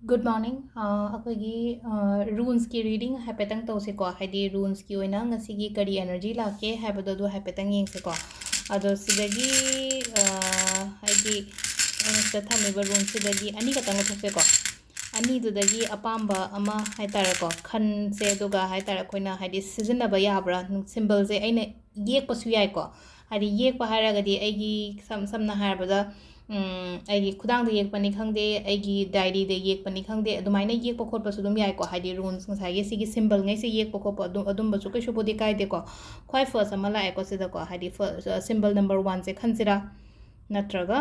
Good morning. ꯑꯩꯈꯣꯏꯒꯤ ꯔꯨꯟꯁꯀꯤ reading ꯍꯥꯏꯐꯦꯠꯇꯪ ꯇꯧꯁꯤꯀꯣ ꯍꯥꯏꯗꯤ ꯔꯨꯟꯁꯀꯤ ꯑꯣꯏꯅ ꯉꯁꯤꯒꯤ ꯀꯔꯤ ꯑꯦꯅꯔꯖꯤ ꯂꯥꯛꯀꯦ ꯍꯥꯏꯕꯗꯣ ꯑꯗꯨ ꯍꯥꯏꯐꯦꯠꯇꯪ ꯌꯦꯡꯁꯤꯀꯣ ꯑꯗꯣ ꯁꯤꯗꯒꯤ ꯍꯥꯏꯗꯤ ꯁꯤꯗ ꯊꯝꯃꯤꯕ ꯔꯨꯟꯁꯤꯗꯒꯤ ꯑꯅꯤ ꯈꯛꯇꯪ ꯂꯧꯊꯣꯛꯁꯦꯀꯣ ꯑꯅꯤꯗꯨꯗꯒꯤ ꯑꯄꯥꯝꯕ ꯑꯃ ꯍꯥꯏꯇꯥꯔꯦꯀꯣ ꯈꯟꯁꯦ ꯑꯗꯨꯒ ꯍꯥꯏꯇꯥꯔꯦ ꯑꯩꯈꯣꯏꯅ ꯍꯥꯏꯗꯤ ꯁꯤꯖꯤꯟꯅꯕ ꯌꯥꯕ꯭ꯔꯥ ꯁꯤꯝꯕꯜꯁꯦ ꯑꯩꯅ ꯌꯦꯛꯄꯁꯨ ꯌꯥꯏꯀꯣ ꯍꯥꯏꯗꯤ ꯌꯦꯛꯄ ꯍꯥꯏꯔꯒꯗꯤ ꯑꯩꯒꯤ ꯁꯝꯅ ꯍꯥꯏꯔꯕꯗ ꯑꯩꯒꯤ ꯈꯨꯗꯥꯡꯗ ꯌꯦꯛꯄꯅꯤ ꯈꯪꯗꯦ ꯑꯩꯒꯤ ꯗꯥꯏꯔꯤꯗ ꯌꯦꯛꯄꯅꯤ ꯈꯪꯗꯦ ꯑꯗꯨꯃꯥꯏꯅ ꯌꯦꯛꯄ ꯈꯣꯠꯄꯁꯨ ꯑꯗꯨꯝ ꯌꯥꯏꯀꯣ ꯍꯥꯏꯗꯤ ꯔꯨꯟꯁ ꯉꯁꯥꯏꯒꯤ ꯁꯤꯒꯤ ꯁꯤꯝꯕꯜꯉꯩꯁꯦ ꯌꯦꯛꯄ ꯈꯣꯠꯄ ꯑꯗꯨꯝꯕꯁꯨ ꯀꯩꯁꯨꯕꯨꯗꯤ ꯀꯥꯏꯗꯦꯀꯣ ꯈ꯭ꯋꯥꯏ ꯐꯥꯔꯁ ꯑꯃ ꯂꯥꯛꯑꯦꯀꯣ ꯁꯤꯗꯀꯣ ꯍꯥꯏꯗꯤ ꯁꯤꯝꯕꯜ ꯅꯝꯕꯔ 1ꯁꯦ ꯈꯟꯁꯤꯔꯥ ꯅꯠꯇ꯭ꯔꯒ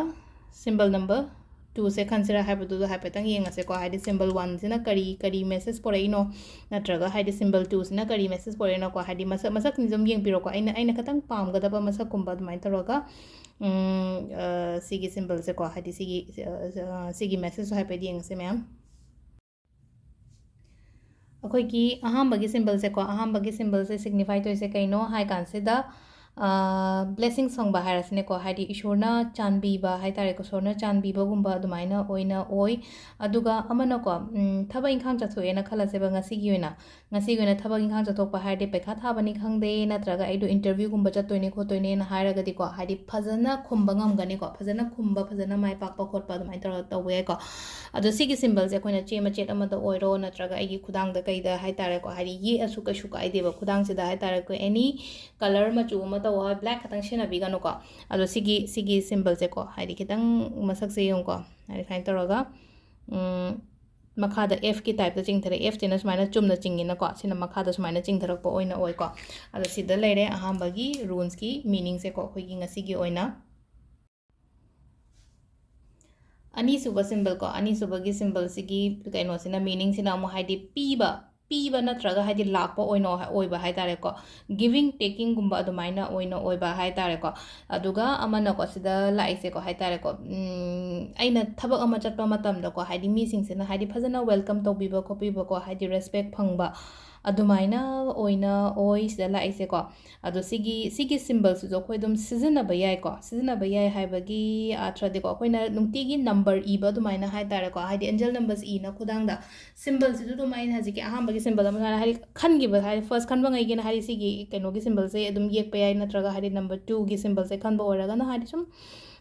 ꯁꯤꯝꯕꯜ ꯅꯝꯕꯔ 2ꯁꯦ ꯈꯟꯁꯤꯔꯥ ꯍꯥꯏꯕꯗꯨꯗꯣ ꯍꯥꯏꯐꯦꯠꯇꯪ ꯌꯦꯡꯉꯁꯦꯀꯣ ꯍꯥꯏꯗꯤ ꯁꯤꯝꯕꯜ 1ꯁꯤꯅ ꯀꯔꯤ ꯃꯦꯁꯦꯖ ꯄꯣꯔꯛꯏꯅꯣ ꯅꯠꯇ꯭ꯔꯒ ꯍꯥꯏꯗꯤ ꯁꯤꯝꯕꯜ 2ꯁꯤꯅ ꯀꯔꯤ ꯃꯦꯁꯦꯖ ꯄꯣꯔꯛꯏꯅꯣꯀꯣ ꯍꯥꯏꯗꯤ ꯃꯁꯛꯁꯤꯡꯁꯦ ꯑꯗꯨꯝ ꯌꯦꯡꯕꯤꯔꯣꯀꯣ ꯑꯩꯅ ꯈꯤꯇꯪ ꯄꯥꯝꯒꯗꯕ ꯃꯁꯛꯀꯨꯝꯕ ꯑꯗꯨꯃꯥꯏꯅ ꯇꯧꯔꯒ ꯁꯤꯒꯤ ꯁꯤꯝꯕꯜꯁꯦꯀꯣ ꯍꯥꯏꯗꯤ ꯁꯤꯒꯤ ꯃꯦꯁꯦꯖꯁꯨ ꯍꯥꯏꯐꯦꯠ ꯌꯦꯡꯉꯁꯦ ꯃꯌꯥꯝ ꯑꯩꯈꯣꯏꯒꯤ ꯑꯍꯥꯟꯕꯒꯤ ꯁꯤꯝꯕꯜꯁꯦꯀꯣ ꯑꯍꯥꯟꯕꯒꯤ ꯁꯤꯝꯕꯜꯁꯦ ꯁꯤꯒꯅꯤꯐꯥꯏ ꯇꯧꯔꯤꯁꯦ ꯀꯩꯅꯣ ꯍꯥꯏ ꯀꯥꯟꯁꯤꯗ ꯕ꯭ꯂꯦꯁꯤꯡ ꯐꯪꯕ ꯍꯥꯏꯔꯁꯤꯅꯦꯀꯣ ꯍꯥꯏꯗꯤ ꯏꯁꯣꯔꯅ ꯆꯥꯟꯕꯤꯕ ꯍꯥꯏꯇꯥꯔꯦꯀꯣ ꯏꯁꯣꯔꯅ ꯆꯥꯟꯕꯤꯕꯒꯨꯝꯕ ꯑꯗꯨꯃꯥꯏꯅ ꯑꯣꯏꯅ ꯑꯣꯏ ꯑꯗꯨꯒ ꯑꯃꯅꯀꯣ ꯊꯕꯛ ꯏꯪꯈꯥꯡ ꯆꯠꯊꯣꯛꯑꯦꯅ ꯈꯜꯂꯁꯦꯕ ꯉꯁꯤꯒꯤ ꯑꯣꯏꯅ ꯊꯕꯛ ꯏꯪꯈꯥꯡ ꯆꯠꯊꯣꯛꯄ ꯍꯥꯏꯔꯗꯤ ꯄꯩꯈꯥ ꯊꯥꯕꯅꯤ ꯈꯪꯗꯦ ꯅꯠꯇ꯭ꯔꯒ ꯑꯩꯗꯣ ꯏꯟꯇꯔꯚ꯭ꯌꯨꯒꯨꯝꯕ ꯆꯠꯇꯣꯏꯅꯦ ꯈꯣꯠꯇꯣꯏꯅꯦꯅ ꯍꯥꯏꯔꯒꯗꯤꯀꯣ ꯍꯥꯏꯗꯤ ꯐꯖꯅ ꯈꯨꯝꯕ ꯉꯝꯒꯅꯤꯀꯣ ꯐꯖꯅ ꯃꯥꯏ ꯄꯥꯛꯄ ꯈꯣꯠꯄ ꯑꯗꯨꯃꯥꯏꯅ ꯇꯧꯔꯒ ꯇꯧꯕ ꯌꯥꯏꯀꯣ ꯑꯗꯣ ꯁꯤꯒꯤ ꯁꯤꯝꯕꯜꯁꯦ ꯑꯩꯈꯣꯏꯅ ꯆꯦ ꯃꯆꯦꯠ ꯑꯃꯗ ꯑꯣꯏꯔꯣ ꯅꯠꯇ꯭ꯔꯒ ꯑꯩꯒꯤ ꯈꯨꯗꯥꯡꯗ ꯀꯩꯗ ꯍꯥꯏꯇꯥꯔꯦꯀꯣ ꯍꯥꯏꯗꯤ ꯌꯦꯛꯑꯁꯨ ꯀꯩꯁꯨ ꯀꯥꯏꯗꯦꯕ ꯈꯨꯗꯥꯡꯁꯤꯗ ꯍꯥꯏꯇꯥꯔꯦꯀꯣ ꯑꯦꯅꯤ ꯀꯂꯔ ꯃꯆꯨ ꯑꯃ ꯇꯧꯔꯒ ꯕ꯭ꯂꯦꯛ ꯈꯛꯇꯪ ꯁꯤꯖꯤꯟꯅꯕꯤꯒꯅꯨꯀꯣ ꯑꯗꯣ ꯁꯤꯒꯤ ꯁꯤꯝꯕꯜꯁꯦꯀꯣ ꯍꯥꯏꯗꯤ ꯈꯤꯇꯪ ꯃꯁꯛꯁꯦ ꯌꯦꯡꯉꯨꯀꯣ ꯍꯥꯏꯗꯤ ꯁꯨꯃꯥꯏꯅ ꯇꯧꯔꯒ ꯃꯈꯥꯗ ꯑꯦꯐꯀꯤ ꯇꯥꯏꯞꯇ ꯆꯤꯡꯊꯔꯛꯑꯦ ꯑꯦꯐꯁꯤꯅ ꯁꯨꯃꯥꯏꯅ ꯆꯨꯝꯅ ꯆꯤꯡꯉꯤꯅꯀꯣ ꯁꯤꯅ ꯃꯈꯥꯗ ꯁꯨꯃꯥꯏꯅ ꯆꯤꯡꯊꯔꯛꯄ ꯑꯣꯏꯅ ꯑꯣꯏꯀꯣ ꯑꯗꯣ ꯁꯤꯗ ꯂꯩꯔꯦ ꯑꯍꯥꯟꯕꯒꯤ ꯔꯨꯟꯁꯀꯤ ꯃꯤꯅꯤꯡꯁꯦꯀꯣ ꯑꯩꯈꯣꯏꯒꯤ ꯉꯁꯤꯒꯤ ꯑꯣꯏꯅ ꯑꯅꯤꯁꯨꯕ ꯁꯤꯝꯕꯜꯀꯣ ꯑꯅꯤꯁꯨꯕꯒꯤ ꯁꯤꯝꯕꯜꯁꯤꯒꯤ ꯀꯩꯅꯣꯁꯤꯅ ꯃꯤꯅꯤꯡꯁꯤꯅ ꯑꯃꯨꯛ ꯍꯥꯏꯗꯤ ꯄꯤꯕ ꯅꯠꯇ꯭ꯔꯒ ꯍꯥꯏꯗꯤ ꯂꯥꯛꯄ ꯑꯣꯏꯅ ꯑꯣꯏꯕ ꯍꯥꯏꯇꯥꯔꯦꯀꯣ ꯒꯤꯚꯤꯡ ꯇꯦꯀꯤꯡꯒꯨꯝꯕ ꯑꯗꯨꯃꯥꯏꯅ ꯑꯣꯏꯅ ꯑꯣꯏꯕ ꯍꯥꯏꯇꯥꯔꯦꯀꯣ ꯑꯗꯨꯒ ꯑꯃꯅꯀꯣ ꯁꯤꯗ ꯂꯥꯛꯏꯁꯦꯀꯣ ꯍꯥꯏꯇꯥꯔꯦꯀꯣ ꯑꯩꯅ ꯊꯕꯛ ꯑꯃ ꯆꯠꯄ ꯃꯇꯝꯗꯀꯣ ꯍꯥꯏꯗꯤ ꯃꯤꯁꯤꯡꯁꯤꯅ ꯍꯥꯏꯗꯤ ꯐꯖꯅ ꯋꯦꯜꯀꯝ ꯇꯧꯕꯤꯕ ꯈꯣꯠꯄꯤꯕꯀꯣ ꯍꯥꯏꯗꯤ ꯔꯦꯁꯄꯦꯛ ꯐꯪꯕ ꯑꯗꯨꯃꯥꯏꯅ ꯑꯣꯏꯅ ꯑꯣꯏ ꯁꯤꯗ ꯂꯥꯛꯏꯁꯦꯀꯣ ꯑꯗꯣ ꯁꯤꯒꯤ ꯁꯤꯝꯕꯜꯁꯤꯁꯨ ꯑꯩꯈꯣꯏ ꯑꯗꯨꯝ ꯁꯤꯖꯤꯟꯅꯕ ꯌꯥꯏꯀꯣ ꯁꯤꯖꯤꯟꯅꯕ ꯌꯥꯏ ꯍꯥꯏꯕꯒꯤ ꯑꯥꯊ꯭ꯔꯗꯤꯀꯣ ꯑꯩꯈꯣꯏꯅ ꯅꯨꯡꯇꯤꯒꯤ ꯅꯝꯕꯔ ꯏꯕ ꯑꯗꯨꯃꯥꯏꯅ ꯍꯥꯏꯇꯥꯔꯦꯀꯣ ꯍꯥꯏꯗꯤ ꯑꯦꯟꯖꯦꯜ ꯅꯝꯕꯔꯁ ꯏꯅ ꯈꯨꯗꯥꯡꯗ ꯁꯤꯝꯕꯜꯁꯤꯁꯨ ꯑꯗꯨꯝ ꯑꯩꯅ ꯍꯧꯖꯤꯛꯀꯤ ꯑꯍꯥꯟꯕꯒꯤ ꯁꯤꯝꯕꯜ ꯑꯃ ꯍꯥꯏꯗꯤ ꯈꯟꯈꯤꯕ ꯍꯥꯏꯗꯤ ꯐꯥꯔꯁ ꯈꯟꯕꯉꯩꯒꯤꯅ ꯍꯥꯏꯗꯤ ꯁꯤꯒꯤ ꯀꯩꯅꯣꯒꯤ ꯁꯤꯝꯕꯜꯁꯦ ꯑꯗꯨꯝ ꯌꯦꯛꯄ ꯌꯥꯏ ꯅꯠꯇ꯭ꯔꯒ ꯍꯥꯏꯗꯤ ꯅꯝꯕꯔ 2ꯒꯤ ꯁꯤꯝꯕꯜꯁꯦ ꯈꯟꯕ ꯑꯣꯏꯔꯒꯅ ꯍꯥꯏꯗꯤ ꯁꯨꯝ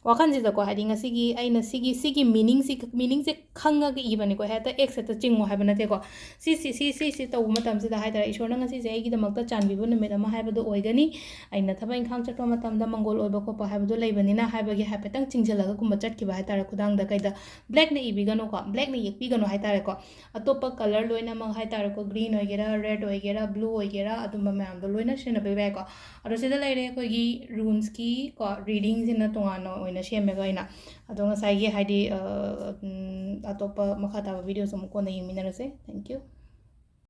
ꯋꯥꯈꯟꯁꯤꯗꯀꯣ ꯍꯥꯏꯗꯤ ꯉꯁꯤꯒꯤ ꯑꯩꯅ ꯁꯤꯒꯤ ꯃꯤꯅꯤꯡꯁꯦ ꯈꯪꯉꯒ ꯏꯕꯅꯤꯀꯣ ꯍꯦꯛꯇ ꯑꯦꯛꯁ ꯍꯦꯛꯇ ꯆꯤꯡꯉꯣ ꯍꯥꯏꯕ ꯅꯠꯇꯦꯀꯣ ꯁꯤ ꯇꯧꯕ ꯃꯇꯝꯁꯤꯗ ꯍꯥꯏꯇꯥꯔꯦ ꯏꯁꯣꯔꯅ ꯉꯁꯤꯁꯦ ꯑꯩꯒꯤꯗꯃꯛꯇ ꯆꯥꯟꯕꯤꯕ ꯅꯨꯃꯤꯠ ꯑꯃ ꯍꯥꯏꯕꯗꯣ ꯑꯣꯏꯒꯅꯤ ꯑꯩꯅ ꯊꯕꯛ ꯏꯪꯈꯥꯡ ꯆꯠꯄ ꯃꯇꯝꯗ ꯃꯪꯒꯣꯜ ꯑꯣꯏꯕ ꯈꯣꯠꯄ ꯍꯥꯏꯕꯗꯣ ꯂꯩꯕꯅꯤꯅ ꯍꯥꯏꯕꯒꯤ ꯍꯥꯏꯐꯦꯠꯇꯪ ꯆꯤꯡꯁꯤꯜꯂꯒꯒꯨꯝꯕ ꯆꯠꯈꯤꯕ ꯍꯥꯏꯇꯥꯔꯦ ꯈꯨꯗꯥꯡꯗ ꯀꯩꯗ ꯕ꯭ꯂꯦꯛꯅ ꯏꯕꯤꯒꯅꯨꯀꯣ ꯕ꯭ꯂꯦꯛꯅ ꯌꯦꯛꯄꯤꯒꯅꯨ ꯍꯥꯏꯇꯥꯔꯦꯀꯣ ꯑꯇꯣꯞꯄ ꯀꯂꯔ ꯂꯣꯏꯅꯃꯛ ꯍꯥꯏꯇꯥꯔꯦꯀꯣ ꯒ꯭ꯔꯤꯟ ꯑꯣꯏꯒꯦꯔꯥ ꯔꯦꯗ ꯑꯣꯏꯒꯦꯔꯥ ꯕ꯭ꯂꯨ ꯑꯣꯏꯒꯦꯔꯥ ꯑꯗꯨꯝꯕ ꯃꯌꯥꯝꯗꯣ ꯂꯣꯏꯅ ꯁꯤꯖꯤꯟꯅꯕꯤꯕ ꯌꯥꯏꯀꯣ ꯑꯗꯣ ꯁꯤꯗ ꯂꯩꯔꯦ ꯑꯩꯈꯣꯏꯒꯤ ꯔꯨꯟꯁꯀꯤ ꯀꯣ ꯔꯤꯗꯤꯡꯁꯤꯅ ꯇꯣꯉꯥꯟꯅ ꯑꯣꯏꯅ ꯁꯦꯝꯃꯦꯕ ꯑꯩꯅ ꯑꯗꯣ ꯉꯁꯥꯏꯒꯤ ꯍꯥꯏꯗꯤ ꯑꯇꯣꯞꯄ ꯃꯈꯥ ꯇꯥꯕ ꯚꯤꯗꯤꯑꯣꯁꯨ ꯑꯃꯨꯛ ꯀꯣꯟꯅ ꯌꯦꯡꯃꯤꯟꯅꯔꯁꯦ ꯊꯦꯡꯛ ꯌꯨ